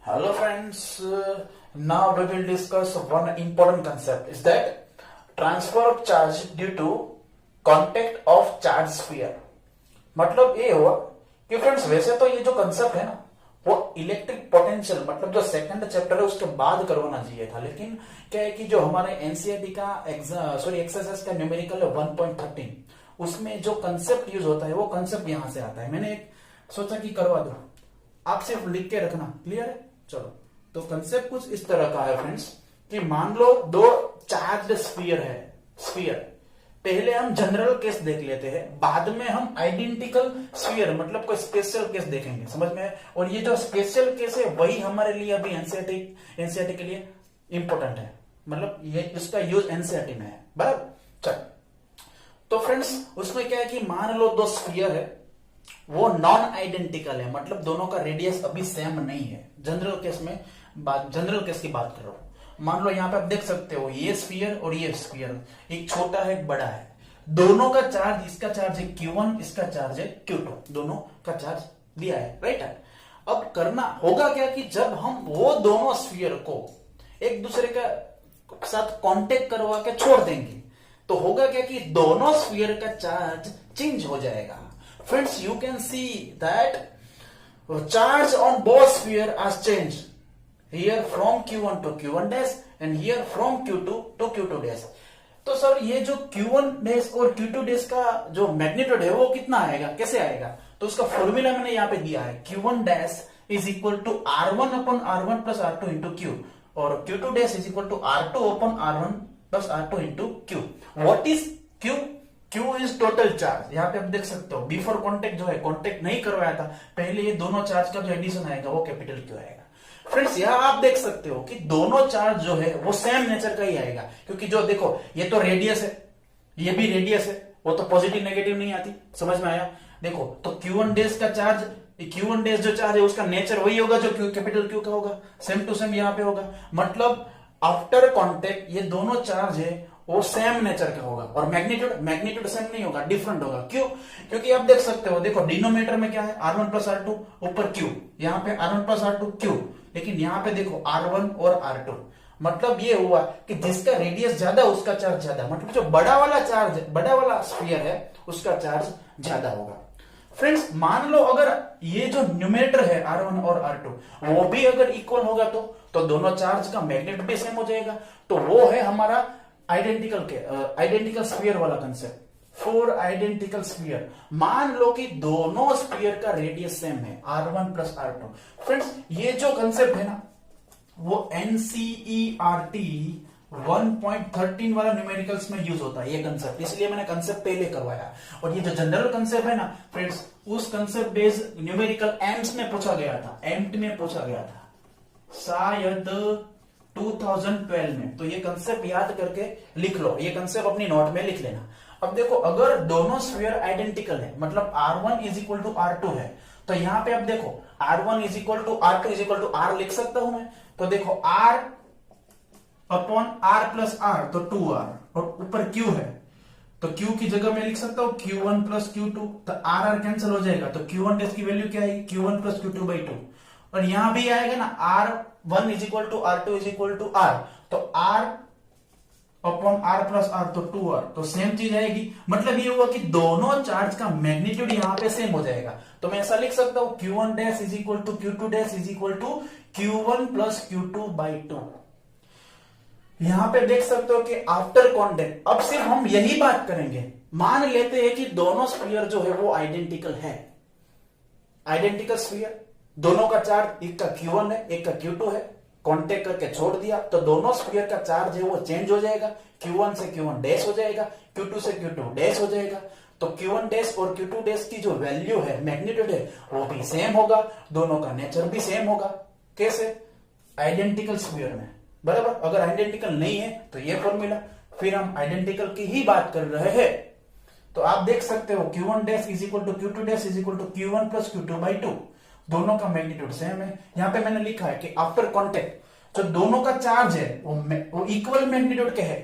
Hello friends, now we will discuss one important concept is that transfer of charge due to contact of charge sphere। मतलब ये हुआ कि friends वैसे तो ये जो कंसेप्ट है ना वो इलेक्ट्रिक पोटेंशियल मतलब जो सेकंड चैप्टर है उसके बाद करवाना चाहिए था, लेकिन क्या है कि जो हमारे एनसीईआरटी का एक्सरसाइज का न्यूमेरिकल है 1.13 उसमें जो कंसेप्ट यूज होता है वो कंसेप्ट यहां से आता है। मैंने एक सोचा कि करवा दो, आप सिर्फ लिख के रखना, क्लियर है। चलो तो कंसेप्ट कुछ इस तरह का है फ्रेंड्स कि मान लो दो चार्ज स्फीयर है, स्फीयर पहले हम जनरल केस देख लेते हैं, बाद में हम आइडेंटिकल स्फीयर मतलब कोई स्पेशल केस देखेंगे, समझ में है। और ये जो स्पेशल केस है वही हमारे लिए अभी एनसीईआरटी के लिए इंपॉर्टेंट है, मतलब ये इसका यूज एनसीईआरटी में है, बराबर। चल तो फ्रेंड्स उसमें क्या है कि मान लो दो स्फीयर है वो नॉन आइडेंटिकल है, मतलब दोनों का रेडियस अभी सेम नहीं है। जनरल केस की बात कर रहा हूं। मान लो यहां पे आप देख सकते हो ये स्फीयर और ये स्फीयर, एक छोटा है एक बड़ा है, दोनों का चार्ज, इसका चार्ज है Q1 इसका चार्ज है Q2, दोनों का चार्ज दिया है, राइट है। अब करना होगा क्या कि जब हम वो दोनों स्फीयर को एक दूसरे का साथ कांटेक्ट करवा के छोड़ देंगे तो होगा क्या कि दोनों स्फीयर का चार्ज चेंज हो जाएगा। Friends, you can see that charge on both sphere has changed. Here from Q1 to Q1 dash and here from Q2 to Q2 dash. तो सर ये जो Q1 dash और Q2 dash का जो magnitude है वो कितना आएगा, कैसे आएगा? तो उसका फॉर्मूला मैंने यहाँ पे दिया है, Q1 dash is equal to R1 upon R1 plus R2 into Q और Q2 dash is equal to R2 upon R1 plus R2 into Q. What is Q? Q is total charge. यहाँ पे आप देख सकते हो before contact जो है, contact नहीं करवाया था, पहले ये दोनों चार्ज का जो एडिशन आएगा वो कैपिटल Q आएगा। फ्रेंड्स यहाँ आप देख सकते हो कि दोनों चार्ज जो है वो सेम नेचर का ही आएगा, क्योंकि जो देखो ये तो रेडियस है, ये भी रेडियस है, वो तो पॉजिटिव नेगेटिव नहीं आती, समझ में आया। देखो तो Q1 डेज का चार्ज, Q1 डेज जो चार्ज है उसका नेचर वही होगा जो कैपिटल Q का होगा, सेम टू सेम यहाँ पे होगा। मतलब आफ्टर कॉन्टेक्ट ये दोनों चार्ज है वो सेम नेचर का होगा और मैग्नीट्यूड सेम नहीं होगा, डिफरेंट होगा। क्यों? क्योंकि आप देख सकते हो, देखो डिनोमिनेटर में क्या है R1 प्लस R2 ऊपर Q, यहाँ पे R1 प्लस R2 Q, लेकिन यहाँ पे देखो R1 और R2। मतलब ये हुआ कि जिसका रेडियस ज्यादा उसका चार्ज ज्यादा, मतलब जो बड़ा वाला स्फीयर है उसका चार्ज ज्यादा होगा। फ्रेंड्स मान लो अगर ये जो न्यूमरेटर है R1 और R2 वो भी अगर इक्वल होगा तो दोनों चार्ज का मैग्नीट्यूड भी सेम हो जाएगा। तो वो है हमारा आइडेंटिकल स्फीयर वाला कंसेप्ट। फॉर आइडेंटिकल स्फीयर मान लो कि दोनों स्फीयर का रेडियस सेम है R1 प्लस R2। फ्रेंड्स ये जो कंसेप्ट है ना वो एनसीईआरटी 1.13 वाला न्यूमेरिकल्स में यूज होता है ये कंसेप्ट, इसलिए मैंने कंसेप्ट पहले करवाया। और ये जो जनरल कंसेप्ट है ना फ्रेंड्स, उस कंसेप्ट बेस्ड न्यूमेरिकल एम्स में पूछा गया था, एम्प्ट में पूछा गया था शायद 2012 में। तो ये कंसेप्ट याद करके लिख लो, ये कंसेप्ट अपनी नोट में लिख लेना। अब देखो अगर दोनों स्फीयर आइडेंटिकल है मतलब R1 is equal to R2 है, तो यहां पे अब देखो R1 is equal to R2 is equal to R लिख सकता हूं मैं। तो देखो R upon R plus R तो 2R और ऊपर Q है तो Q की जगह मैं लिख सकता हूं Q1 प्लस Q2, तो R कैंसिल हो जाएगा तो Q1 डेस की वैल्यू क्या है Q1 प्लस Q2 बाई 2। और यहां भी आएगा ना R1 is equal to R2 is equal to R, तो R upon R plus R तो 2R, तो सेम चीज आएगी। मतलब ये हुआ कि दोनों चार्ज का मैग्नीट्यूड यहां पे सेम हो जाएगा। तो मैं ऐसा लिख सकता हूं Q1 dash is equal to Q2 dash is equal to Q1 plus Q2 by 2। यहां पे देख सकते हो कि आफ्टर कॉन्टेक्ट अब सिर्फ हम यही बात करेंगे, मान लेते हैं कि दोनों स्फीयर जो है वो आइडेंटिकल है, आइडेंटिकल स्फीयर, दोनों का चार्ज एक का Q1 है एक का Q2 है, कांटेक्ट करके छोड़ दिया तो दोनों स्फीयर का चार्ज है वो चेंज हो जाएगा, Q1 से Q1 डैश हो जाएगा, Q2 से Q2 डैश हो जाएगा। तो Q1 डैश और Q2 डैश की जो वैल्यू है, मैग्नीट्यूड है, वो भी सेम होगा, दोनों का नेचर भी सेम होगा। कैसे? आइडेंटिकल स्फीयर में, बराबर। अगर आइडेंटिकल नहीं है तो ये फॉर्मूला, फिर हम आइडेंटिकल की ही बात कर रहे हैं। तो आप देख सकते हो Q1 dash is equal to Q2 dash is equal to Q1 plus Q2 by 2, दोनों का मैग्नीट्यूड सेम है। यहां पे मैंने लिखा है कि आफ्टर कॉन्टेक्ट जो दोनों का चार्ज है वो इक्वल मैग्नीट्यूड के है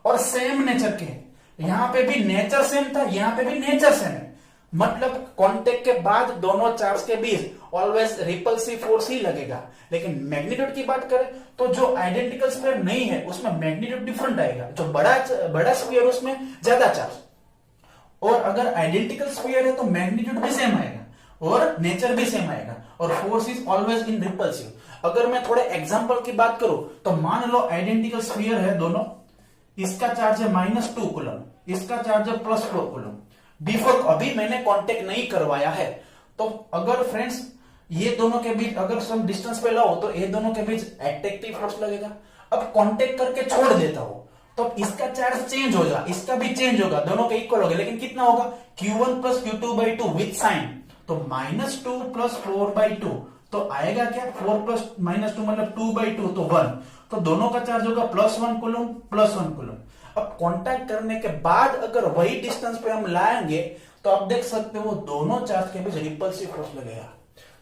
और सेम नेचर के है। यहां पे भी नेचर सेम था, यहां पे भी नेचर सेम है, मतलब कांटेक्ट के बाद दोनों चार्ज के बीच ऑलवेज रिपल्सिव फोर्स ही लगेगा। लेकिन मैग्नीट्यूड की बात करें तो जो आइडेंटिकल स्फीयर नहीं है उसमें मैग्नीट्यूड डिफरेंट आएगा, जो बड़ा स्फीयर उसमें ज्यादा चार्ज, और अगर आइडेंटिकल स्फीयर है तो मैग्नीट्यूड भी सेम आएगा और नेचर भी सेम आएगा, और force is always in repulsive. अगर मैं थोड़े एग्जांपल की बात करूं तो मान लो आइडेंटिकल स्फीयर है दोनों, इसका चार्ज है -2 कूलम, इसका चार्ज है +4 कूलम। बिफोर अभी मैंने कांटेक्ट नहीं करवाया है, तो अगर फ्रेंड्स ये दोनों के बीच अगर सम डिस्टेंस पे लाओ तो ये दोनों के बीच एट्रैक्टिव फोर्स लगेगा। अब कांटेक्ट करके छोड़ देता हूं तो इसका चार्ज चेंज होगा, इसका भी चेंज होगा, दोनों के इक्वल होगा, लेकिन कितना होगा Q1 + Q2/2 विथ साइन, तो -2 + 4/2 तो आएगा क्या, 4 + -2 मतलब 2/2 तो 1, तो दोनों का चार्ज होगा +1 कूलम +1 कूलम। अब कांटेक्ट करने के बाद अगर वही डिस्टेंस पे हम लाएंगे तो आप देख सकते हो दोनों चार्ज के बीच रिपल्सिव फोर्स लगेगा।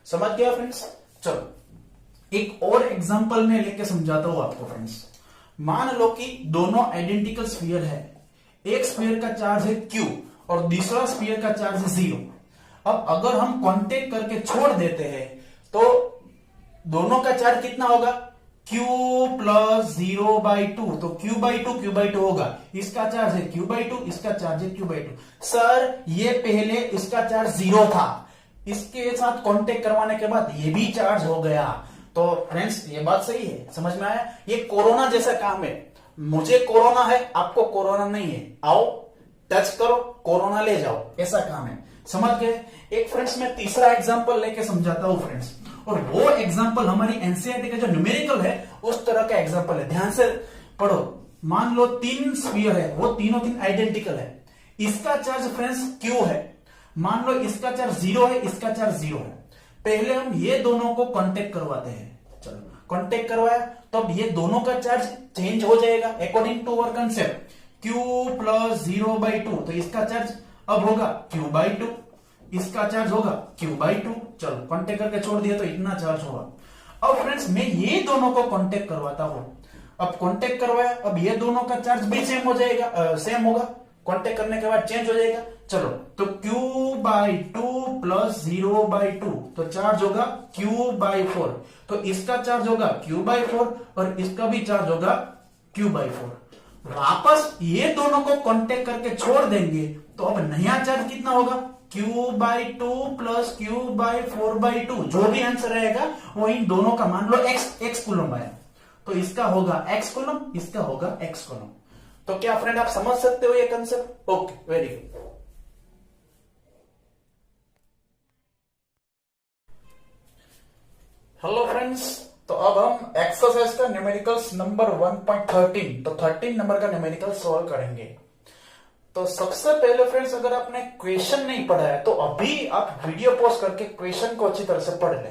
समझ गया फ्रेंड्स? चलो एक और एग्जांपल में लेके समझाता हूं आपको फ्रेंड्स। मान लो कि दोनों आइडेंटिकल स्फीयर है, एक स्फीयर का चार्ज है Q और दूसरा स्फीयर का चार्ज है 0। अब अगर हम कांटेक्ट करके छोड़ देते हैं तो दोनों का चार्ज कितना होगा, Q + 0/2, तो Q/2 होगा, इसका चार्ज है Q/2, इसका चार्ज है Q/2। सर ये पहले इसका चार्ज 0 था, इसके साथ कांटेक्ट करवाने के बाद ये भी चार्ज हो गया। तो फ्रेंड्स ये बात सही है, समझ में आया? ये कोरोना जैसा काम है, मुझे कोरोना है, आपको कोरोना नहीं है, आओ टच करो, कोरोना ले जाओ, ऐसा काम है। समझ गए? एक फ्रेंड्स मैं तीसरा एग्जांपल लेके समझाता हूं फ्रेंड्स, और वो एग्जांपल हमारी एनसीईआरटी का जो न्यूमेरिकल है उस तरह का एग्जांपल है, ध्यान से पढ़ो। मान लो 3 स्फीयर है, वो तीनों आइडेंटिकल है, इसका चार्ज फ्रेंड्स Q है, मान लो इसका चार्ज 0 है, इसका चार्ज 0 है। पहले हम ये दोनों को कांटेक्ट करवाते हैं, चलो कांटेक्ट करवाया तो अब ये दोनों का चार्ज चेंज हो जाएगा according to our concept, Q + 0/2, तो इसका चार्ज अब होगा Q/2, इसका चार्ज होगा Q/2। चलो कांटेक्ट करके छोड़ दिया तो इतना चार्ज होगा। अब फ्रेंड्स मैं ये दोनों को कांटेक्ट करवाता हूं, अब कांटेक्ट करवाया, अब ये दोनों का चार्ज भी सेम हो जाएगा, सेम होगा, कांटेक्ट करने के बाद चेंज हो जाएगा। चलो तो Q/2 + 0/2 तो चार्ज होगा Q/4, तो इसका चार्ज होगा Q/4 और इसका भी चार्ज होगा Q/4। वापस ये दोनों को कांटेक्ट करके छोड़ देंगे तो अब नया चार्ज कितना होगा, Q/2 + Q/4/2, जो भी आंसर रहेगा वो इन दोनों का मान लो x कूलम आया, तो इसका होगा x कूलम, इसका होगा x कूलम। तो क्या फ्रेंड आप समझ सकते हो ये concept? Okay, very good. Hello friends, तो अब हम एक्सरसाइज का न्यूमेरिकल्स नंबर 1.13, तो 13 नंबर का न्यूमेरिकल सॉल्व करेंगे। तो सबसे पहले फ्रेंड्स अगर आपने क्वेश्चन नहीं पढ़ा है तो अभी आप वीडियो पॉज करके क्वेश्चन को अच्छी तरह से पढ़ ले।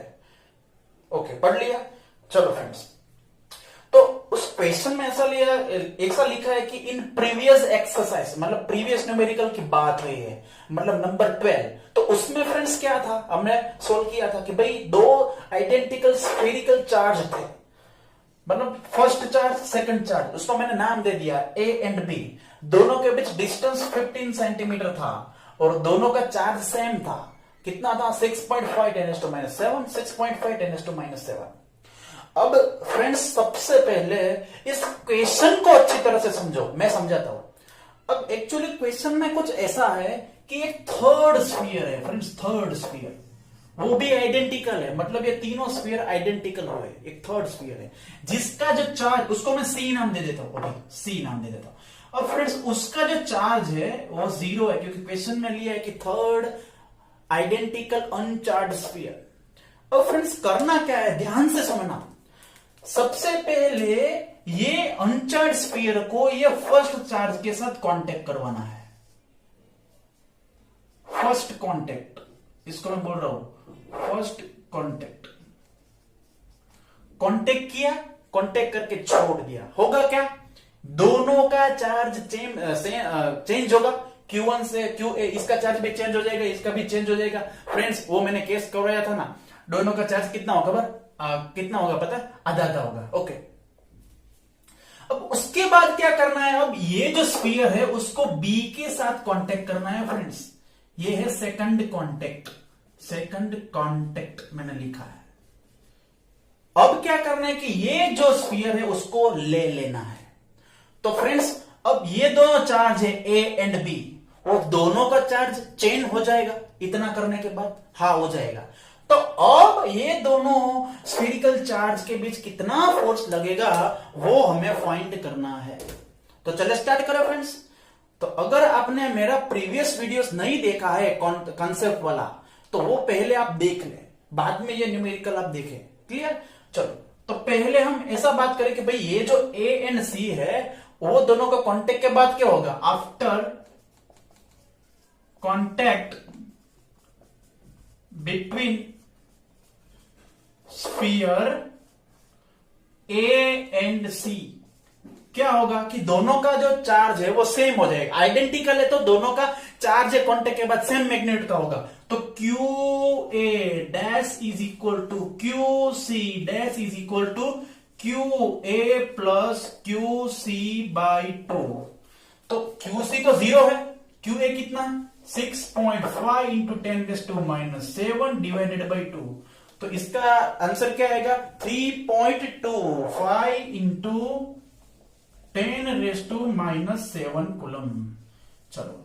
ओके, पढ़ लिया? चलो फ्रेंड्स, तो उस क्वेश्चन में ऐसा लिखा है कि इन प्रीवियस एक्सरसाइज, मतलब प्रीवियस न्यूमेरिकल की बात हुई है, मतलब नंबर 12। तो उसमें फ्रेंड्स क्या था, हमने सोल्व किया था कि भाई दो आइडेंटिकल स्फेरिकल चार्ज थे, मतलब फर्स्ट चार्ज सेकंड चार्ज, उसको मैंने नाम दे दिया A एंड B। दोनों के बीच डिस्टेंस 15 सेंटीमीटर था और दोनों का चार्ज सेम था। कितना था? 6.5 × 7, 6.5 × 7। अब फ्रेंड्स सबसे पहले इस क्वेश्चन को अच्छी तरह से समझो, मैं समझाता हूं। अब एक्चुअली क्वेश्चन में कुछ ऐसा है कि एक थर्ड स्फीयर है फ्रेंड्स, थर्ड स्फीयर, वो भी आइडेंटिकल है, मतलब ये तीनों स्फीयर आइडेंटिकल हुए, एक थर्ड स्फीयर है जिसका जो चार्ज, उसको मैं C नाम दे देता हूं, C नाम दे देता हूं। अब फ्रेंड्स उसका जो चार्ज है वो 0 है, क्योंकि क्वेश्चन में लिया है कि थर्ड आइडेंटिकल अनचार्ज स्फीयर। अब फ्रेंड्स करना क्या है, ध्यान से समझना। सबसे पहले ये अनचार्ज स्फीयर को ये फर्स्ट चार्ज के साथ कांटेक्ट करवाना है, फर्स्ट कांटेक्ट, इसको मैं बोल रहा हूं फर्स्ट कांटेक्ट। कांटेक्ट किया, कांटेक्ट करके छोड़ दिया, होगा क्या, दोनों का चार्ज चेंज होगा, Q1 से QA, इसका चार्ज भी चेंज हो जाएगा, इसका भी चेंज हो जाएगा। फ्रेंड्स वो मैंने केस करवाया था ना, दोनों का चार्ज कितना होगा कितना होगा पता है? आधा आधा होगा। ओके, अब उसके बाद क्या करना है, अब ये जो स्फीयर है उसको B के साथ कांटेक्ट करना है फ्रेंड्स, ये है सेकंड कांटेक्ट, सेकंड कांटेक्ट मैंने लिखा है। अब क्या करना है कि ये जो स्फीयर है उसको ले लेना है। तो फ्रेंड्स अब ये दोनों चार्ज है ए एंड बी, और दोनों का चार्ज चेंज हो जाएगा इतना करने के बाद, हाँ हो जाएगा। तो अब ये दोनों स्फीरिकल चार्ज के बीच कितना फोर्स लगेगा वो हमें फाइंड करना है। तो चले स्टार्ट करो फ्रेंड्स। तो अगर आपने मेरा प्रीवियस वीडियोस नहीं देखा है कॉन्सेप्ट वाला, तो वो पहले आप देख ले, बाद में ये न्यूमेरिकल आप देखें। क्लियर? चलो तो पहले हम ऐसा बात करें कि भाई ये जो ए एंड सी है वो दोनों का कांटेक्ट के बाद क्या होगा। After contact between sphere A and C क्या होगा कि दोनों का जो चार्ज है वो सेम हो जाएगा, आइडेंटिकल है, तो दोनों का चार्ज है कांटेक्ट के बाद सेम मैग्नीट्यूड का होगा। तो Q A dash is equal to Q C dash is equal to Q A plus Q C by 2। तो क्यू सी तो 0 है, क्यू ए कितना 6.5 इंटू 10⁻⁷ डिवाइडेड बाई 2। तो इसका आंसर क्या आएगा 3.25 इंटू 10⁻⁷ कूलम। चलो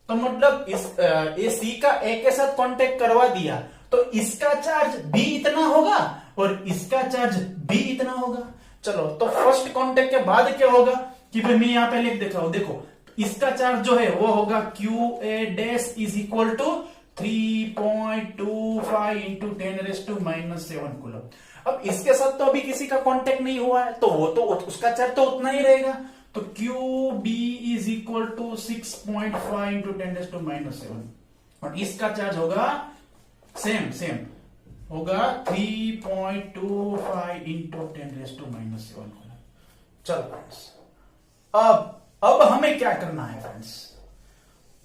तो मतलब इस ए सी का ए के साथ कांटेक्ट करवा दिया, तो इसका चार्ज बी इतना होगा और इसका चार्ज बी इतना होगा। चलो तो फर्स्ट कांटेक्ट के बाद क्या होगा कि भाई मैं यहां पे लिख देता हूं, देखो इसका चार्ज जो है वो होगा Q A dash is equal to 3.25 into 10⁻⁷ coulomb. अब इसके साथ तो अभी किसी का कांटेक्ट नहीं हुआ है, तो वो तो उसका चार्ज तो उतना ही रहेगा। तो Q B is equal to 6.5 into 10⁻⁷, और इसका चार्ज होगा सेम होगा 3.25 इंटू 10⁻⁷। चलो फ्रेंड्स अब हमें क्या करना है फ्रेंड्स,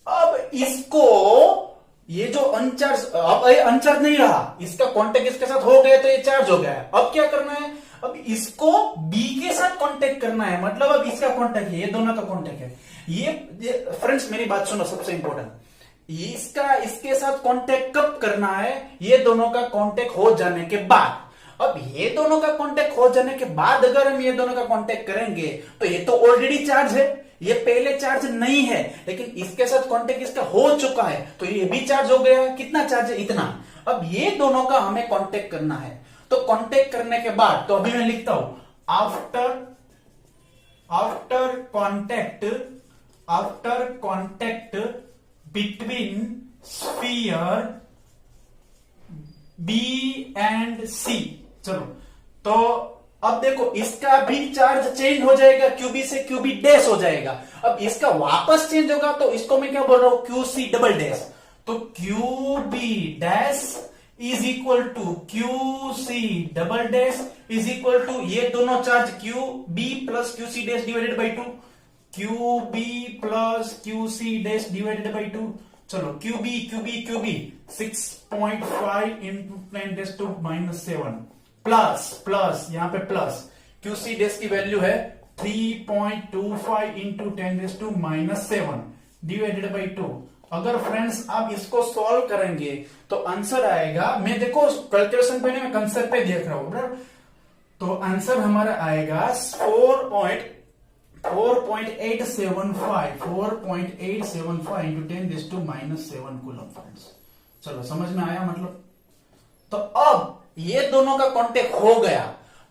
अब इसको ये जो अनचार्ज, अब ये अनचार्ज नहीं रहा, इसका कांटेक्ट इसके साथ हो गया तो ये चार्ज हो गया है। अब क्या करना है, अब इसको बी के साथ कांटेक्ट करना है, मतलब अब इसका कांटेक्ट है, ये दोनों का कांटेक्ट है। ये फ्रेंड्स मेरी बात सुनो, सबसे इंपॉर्टेंट, इसका इसके साथ कांटेक्ट कब करना है, ये दोनों का कांटेक्ट हो जाने के बाद। अब ये दोनों का कांटेक्ट हो जाने के बाद अगर हम ये दोनों का कांटेक्ट करेंगे तो ये तो ऑलरेडी चार्ज है, ये पहले चार्ज नहीं है, लेकिन इसके साथ कांटेक्ट इसका हो चुका है तो ये भी चार्ज हो गया। कितना चार्ज है, इतना। अब ये दोनों का हमें कांटेक्ट करना है, तो कांटेक्ट करने के बाद तो अभी मैं लिखता हूं after contact between sphere B and C. चलो तो अब देखो इसका भी चार्ज चेंज हो जाएगा, क्यूबी से क्यूबी डैश हो जाएगा। अब इसका वापस चेंज होगा तो इसको मैं क्या बोल रहा हूं, क्यू सी डबल डैश। तो Q B dash is equal to Q C double dash is equal to ये दोनों charge Q B plus Q C dash divided by 2, Q B plus Q C dash divided by 2। चलो Q B 6.5 into 10⁻⁷ plus यहां पे plus Q C dash की value है 3.25 into 10⁻⁷ divided by 2। अगर friends आप इसको सॉल्व करेंगे तो आंसर आएगा, मैं देखो कैलकुलेशन पे नहीं, मैं कंसेप्ट पे देख रहा हूं, तो आंसर हमारा आएगा 4.875 इंटू 10⁻⁷ कूलम फ्रेंड्स। चलो समझ में आया मतलब। तो अब ये दोनों का कांटेक्ट हो गया,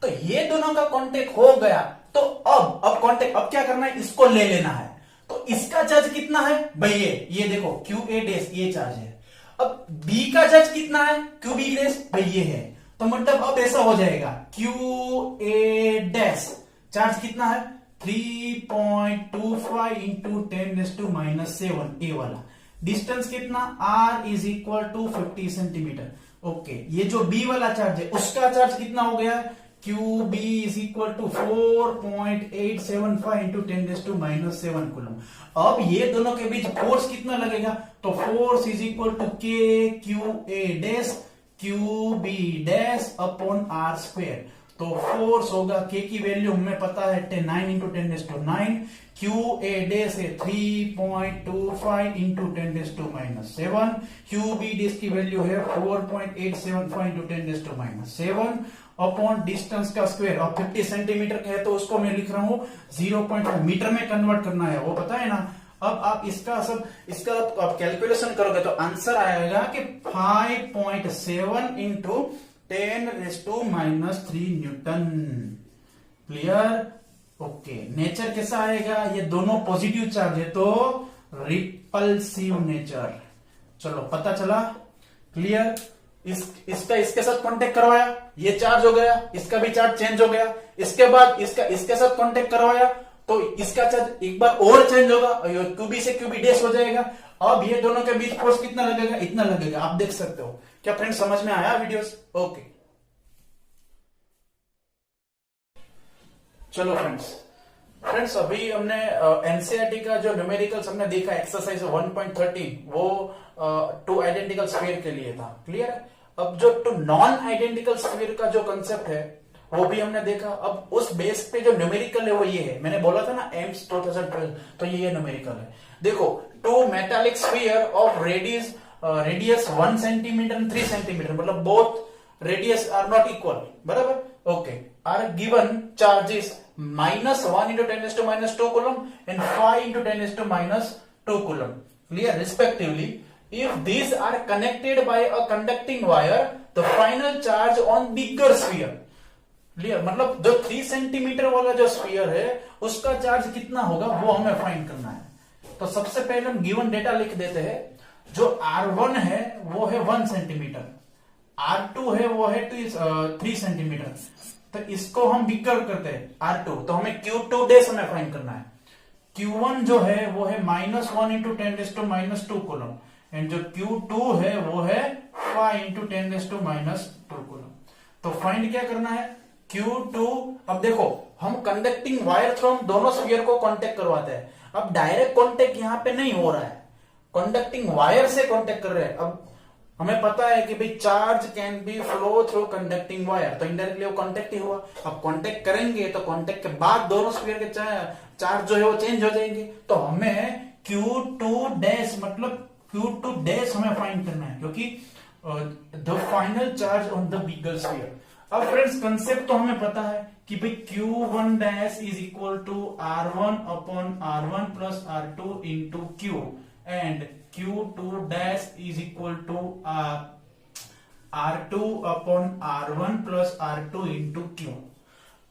तो ये दोनों का कांटेक्ट हो गया, तो अब कांटेक्ट, अब क्या करना है, इसको ले लेना है। तो इसका चार्ज कितना है भाई, ये देखो क्यू ए डैश ये चार्ज है। अब बी का चार्ज कितना है, क्यू बी डैश भाई ये है। तो मतलब अब ऐसा हो जाएगा क्यू ए डैश चार्ज कितना है 3.25 इंटू 10⁻⁷ ए वाला। डिस्टेंस कितना, r is equal to 50 centimetre. Okay, ये जो बी वाला चार्ज है उसका चार्ज कितना हो गया, Q B is equal to 4.875 into 10⁻⁷ coulomb. अब ये दोनों के बीच फोर्स कितना लगेगा, तो force is equal to K Q A dash Q B dash upon R square. तो फोर्स होगा के की वैल्यू हमें पता है 9 इंटू 10⁻⁹ क्यू ए डे से 3.25 इंटू 10⁻⁷ क्यू बी डे की वैल्यू है 4.875 इंटू 10⁻⁷ अपॉन डिस्टेंस का स्क्वायर। अब 50 सेंटीमीटर का है तो उसको मैं लिख रहा हूं 0.5 मीटर में कन्वर्ट करना है, वो पता है ना। अब आप इसका आप कैलकुलेशन करोगे तो आंसर आएगा कि 5.7 into 10⁻³ Newton. Clear? Okay. Nature कैसा आएगा? ये दोनों पॉजिटिव चार्ज है तो रिपल्सिव नेचर। चलो पता चला। क्लियर? इसका इसके साथ कांटेक्ट करवाया, ये चार्ज हो गया, इसका भी चार्ज चेंज हो गया। इसके बाद इसके साथ कांटेक्ट करवाया तो इसका चार्ज एक बार और चेंज होगा, क्यूबी से क्यूबी डैश हो जाएगा। अब ये दोनों के बीच फोर्स कितना लगेगा? इतना लगेगा। आप देख सकते हो। क्या फ्रेंड समझ में आया वीडियोस? ओके। चलो फ्रेंड्स अभी हमने एनसीईआरटी का जो न्यूमेरिकल्स हमने देखा एक्सरसाइज 1.13 वो 2 आइडेंटिकल स्फीयर के लिए था। क्लियर है? अब जो 2 नॉन आइडेंटिकल स्फीयर का जो कंसेप्ट है वो भी हमने देखा। अब उस बेस पे जो न्यूमेरिकल है वो ये है, मैंने बोला था ना एम्स 2012, तो ये न्यूमेरिकल है। देखो 2 metallic sphere of radius 1 centimetre and 3 centimetre, मतलब both radius are not equal, बराबर? Okay. Are given charges -1 into 10⁻² coulomb and 5 into 10⁻² coulomb. Clear? Respectively, if these are connected by a conducting wire, the final charge on bigger sphere. Clear? मतलब जो 3 centimetre वाला जो sphere है उसका charge कितना होगा वो हमें फाइंड करना है। तो सबसे पहले हम गिवन डेटा लिख देते हैं। जो R1 है वो है 1 सेंटीमीटर, R2 है वो है 3 सेंटीमीटर। तो इसको हम बिगर करते हैं R2, तो हमें Q2 डैश हमें फाइंड करना है। Q1 जो है वो है -1 इंटू 10⁻² coulomb एंड जो Q2 है वो है 5 इंटू 10⁻² coulomb। तो फाइंड क्या करना है? Q2। अब देखो हम कंडक्टिंग वायर थ्रू हम दोनों स्फीयर को कांटेक्ट करवाते हैं। अब डायरेक्ट कांटेक्ट यहां पे नहीं हो रहा है, कंडक्टिंग वायर से कांटेक्ट कर रहे हैं। अब हमें पता है कि भाई charge can be flow through conducting wire, तो इनडायरेक्टली वो कांटेक्ट ही हुआ। अब कांटेक्ट करेंगे तो कांटेक्ट के बाद दोनों स्फीयर के चार्ज जो है वो चेंज हो जाएंगे। तो हमें Q2 डैश मतलब Q2 डैश हमें फाइंड करना है, क्योंकि the final charge on the bigger sphere. अब फ्रेंड्स कंसेप्ट तो हमें पता है कि भाई Q1 dash is equal to R1 upon R1 plus R2 into Q and Q2 dash is equal to R2 upon R1 plus R2 into Q।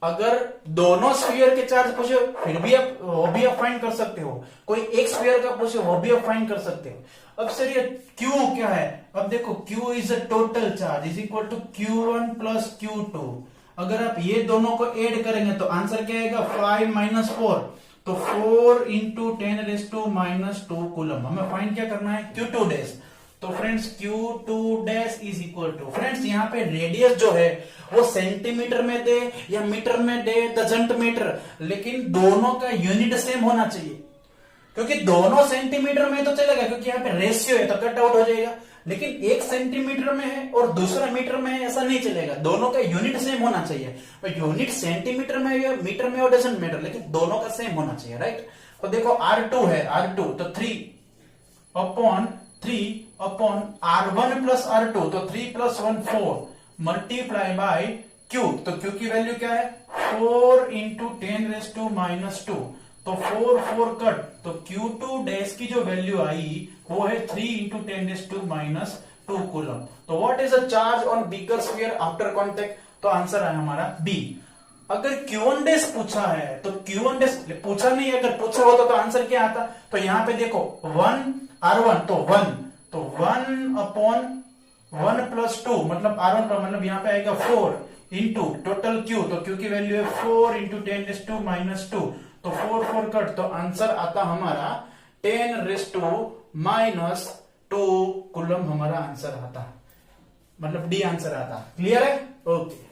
अगर दोनों sphere के चार्ज पूछे फिर भी आप वो भी आप फाइंड कर सकते हो, कोई एक स्फीयर का पूछे वो भी आप फाइंड कर सकते हो। अब सर ये Q क्या है? अब देखो Q is a total charge is equal to Q1 plus Q2। अगर आप ये दोनों को ऐड करेंगे तो आंसर क्या आएगा? 5 - 4, तो 4 इंटू 10⁻² कूलम। हमें फाइंड क्या करना है? Q2 dash. तो friends Q2 dash is equal to, friends यहाँ पे रेडियस जो है वो सेंटीमीटर में दे या मीटर में दे डजंट मैटर, लेकिन दोनों का यूनिट सेम होना चाहिए। क्योंकि दोनों सेंटीमीटर में तो चलेगा क्योंकि यहाँ पे रेशियो है तो कट आउट हो जाएगा, लेकिन एक सेंटीमीटर में है और दूसरा मीटर में है ऐसा नहीं चलेगा। दोनों का यूनिट सेम होना चाहिए। यूनिट सेंटीमीटर में या मीटर में और डजंट मैटर, लेकिन दोनों का सेम होना चाहिए, राइट? तो देखो R2 है, R2 तो 3 अपॉन R1 प्लस R2 तो 3 + 1 4 मल्टीप्लाई बाय Q। तो Q की वैल्यू क्या है? 4 इंटू 10⁻², तो 4 कट, तो Q2 डैश की जो वैल्यू आई वो है 3 इंटू 10⁻² कूलम। तो what is the charge on bigger sphere after contact? तो आंसर है हमारा बी। अगर Q1 डैश पूछा है तो Q1 डैश पूछा नहीं, अगर पूछा होता तो आंसर क्या आता? तो यहां पे देखो 1 R1 तो 1 अपॉन 1 + 2 मतलब R1 का मतलब यहां पे आएगा 4 इंटू टोटल Q, तो Q की वैल्यू है 4 इंटू 10⁻², तो 4 कट, तो आंसर आता हमारा 10⁻² कूलम हमारा आंसर आता, मतलब डी आंसर आता। क्लियर है? ओके।